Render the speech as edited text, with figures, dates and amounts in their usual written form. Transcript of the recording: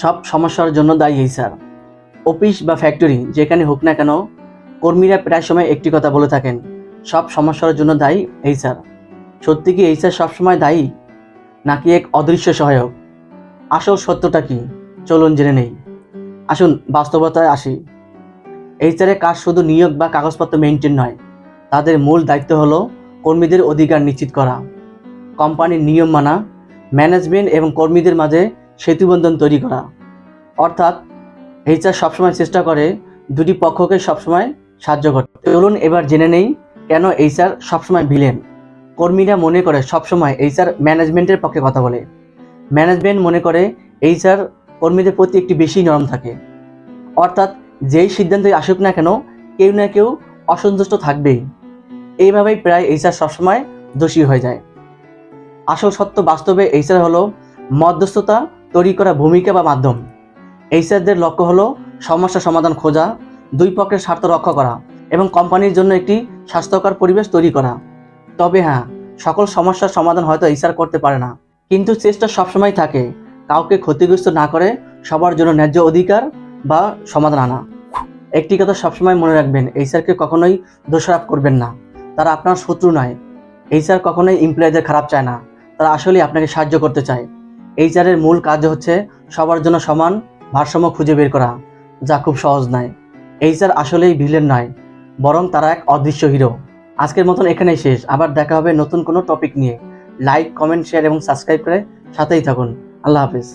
সব সমস্যার জন্য দায়ী এইচআর। অফিস বা ফ্যাক্টরি যেখানে হোক না কেন, কর্মীরা প্রায় সময় একটি কথা বলে থাকেন, সব সমস্যার জন্য দায়ী এইচআর। সত্যি কি এইচআর সবসময় দায়ী, নাকি এক অদৃশ্য সহায়ক? আসল সত্যটা কি, চলুন জেনে নেই। আসুন বাস্তবতায় আসি। এইচআরের কাজ শুধু নিয়োগ বা কাগজপত্র মেনটেন নয়, তাদের মূল দায়িত্ব হলো কর্মীদের অধিকার নিশ্চিত করা, কোম্পানির নিয়ম মানা, ম্যানেজমেন্ট এবং কর্মীদের মাঝে সেতুবন্ধন তৈরি করা। অর্থাৎ এইচআর সবসময় চেষ্টা করে দুটি পক্ষকে সবসময় সাহায্য করতে। চলুন এবার জেনে নেই কেন এইচআর সবসময় ভিলেন। কর্মীরা মনে করে সবসময় এইচআর ম্যানেজমেন্টের পক্ষে কথা বলে। ম্যানেজমেন্ট মনে করে এইচআর কর্মীদের প্রতি একটি বেশি নরম থাকে। অর্থাৎ যেই সিদ্ধান্তই আসুক না কেন, কেউ না কেউ অসন্তুষ্ট থাকবেই। এইভাবেই প্রায় এইচআর সবসময় দোষী হয়ে যায়। আসল সত্য, বাস্তবে এইচআর হলো মধ্যস্থতা তৈরি করা ভূমিকা বা মাধ্যম। এইচআরদের লক্ষ্য হলো সমস্যা সমাধান খোঁজা, দুই পক্ষের স্বার্থ রক্ষা করা এবং কোম্পানির জন্য একটি স্বাস্থ্যকর পরিবেশ তৈরি করা। তবে হ্যাঁ, সকল সমস্যার সমাধান হয়তো এইচআর করতে পারে না, কিন্তু চেষ্টা সবসময় থাকে কাউকে ক্ষতিগ্রস্ত না করে সবার জন্য ন্যায্য অধিকার বা সমাধান আনা। একটি কথা সবসময় মনে রাখবেন, এইচআরকে কখনোই দোষারোপ করবেন না। তারা আপনার শত্রু নয়। এইচআর কখনোই এমপ্লয়ীদের খারাপ চায় না, তারা আসলেই আপনাকে সাহায্য করতে চায়। এইচআরের মূল কাজ হচ্ছে সবার জন্য সমান ভারসাম্য খুঁজে বের করা, যা খুব সহজ নয়। এইচআর আসলেই ভিলেন নয়, বরং তারা এক অদৃশ্য হিরো। আজকের মতন এখানেই শেষ। আবার দেখা হবে নতুন কোনো টপিক নিয়ে। লাইক, কমেন্ট, শেয়ার এবং সাবস্ক্রাইব করে সাথেই থাকুন। আল্লাহ হাফেজ।